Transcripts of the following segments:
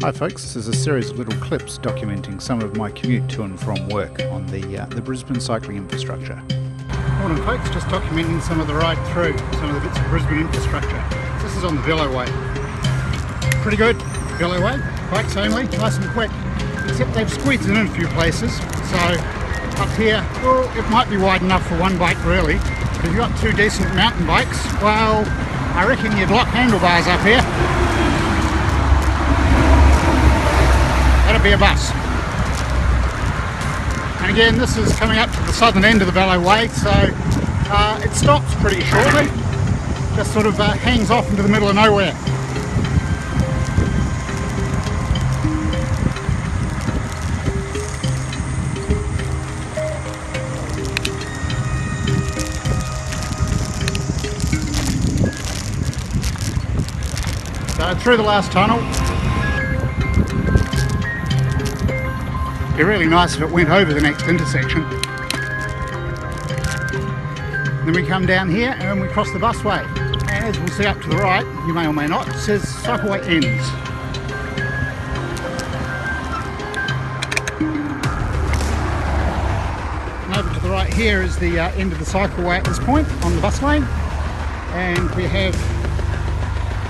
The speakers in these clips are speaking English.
Hi folks, this is a series of little clips documenting some of my commute to and from work on the Brisbane cycling infrastructure. Morning folks, just documenting some of the ride through, some of the bits of Brisbane infrastructure. This is on the Veloway. Pretty good, Veloway, bikes only, nice and quick. Except they've squeezed it in a few places, so up here, well, it might be wide enough for one bike really, but if you've got two decent mountain bikes, well, I reckon you'd lock handlebars up here. That'd be a bus. And again, this is coming up to the southern end of the Veloway, so it stops pretty shortly, just sort of hangs off into the middle of nowhere. So through the last tunnel. It'd be really nice if it went over the next intersection. Then we come down here and we cross the busway. And as we'll see up to the right, you may or may not, it says cycleway ends. And over to the right here is the end of the cycleway at this point on the bus lane. And we have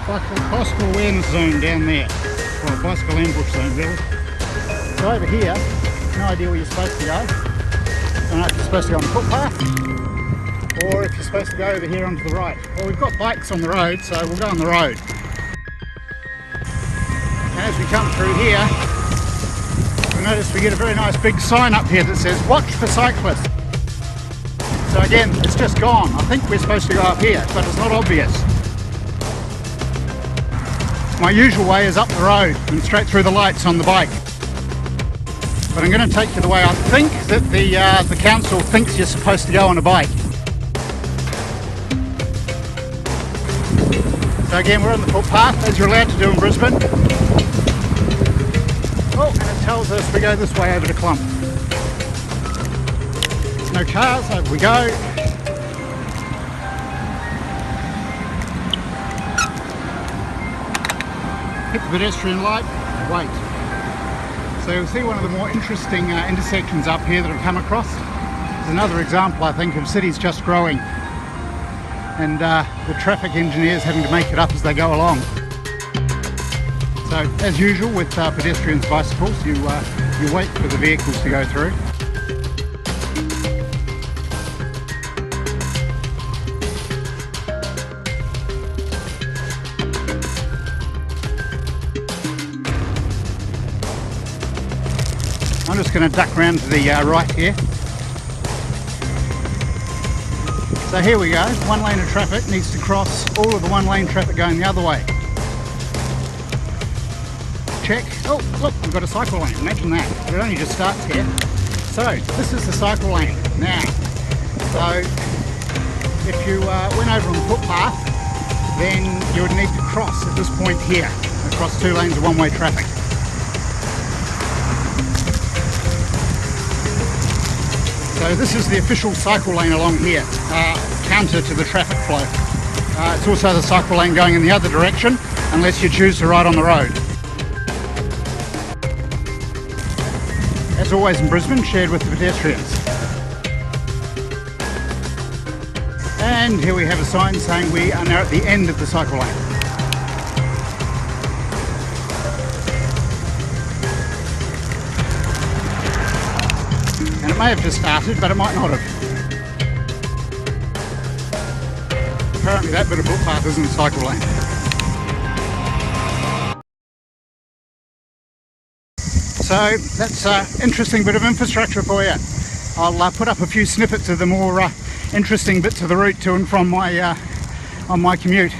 bicycle awareness zone down there. Well, bicycle ambush zone really. So over here, no idea where you're supposed to go. Don't know if you're supposed to go on the footpath or if you're supposed to go over here onto the right. Well, we've got bikes on the road, so we'll go on the road. And as we come through here, you'll notice we get a very nice big sign up here that says "Watch for cyclists." So again, it's just gone. I think we're supposed to go up here, but it's not obvious. My usual way is up the road and straight through the lights on the bike. But I'm going to take you the way I think that the council thinks you're supposed to go on a bike. So again, we're on the footpath, as you're allowed to do in Brisbane. Oh, and it tells us we go this way over to Clump. No cars, over we go. Hit the pedestrian light, wait. So you'll see one of the more interesting intersections up here that I've come across. It's another example, I think, of cities just growing and the traffic engineers having to make it up as they go along. So as usual with pedestrians, bicycles, you wait for the vehicles to go through. I'm just going to duck round to the right here. So here we go, one lane of traffic needs to cross all of the one lane traffic going the other way. Check. Oh look, we've got a cycle lane, imagine that. It only just starts here. So this is the cycle lane now. So if you went over on the footpath, then you would need to cross at this point here, across two lanes of one-way traffic. So this is the official cycle lane along here, counter to the traffic flow. It's also the cycle lane going in the other direction, unless you choose to ride on the road. As always in Brisbane, shared with the pedestrians. And here we have a sign saying we are now at the end of the cycle lane. And it may have just started, but it might not have. Apparently that bit of footpath isn't a cycle lane. So that's an interesting bit of infrastructure for you. I'll put up a few snippets of the more interesting bits of the route to and from my on my commute.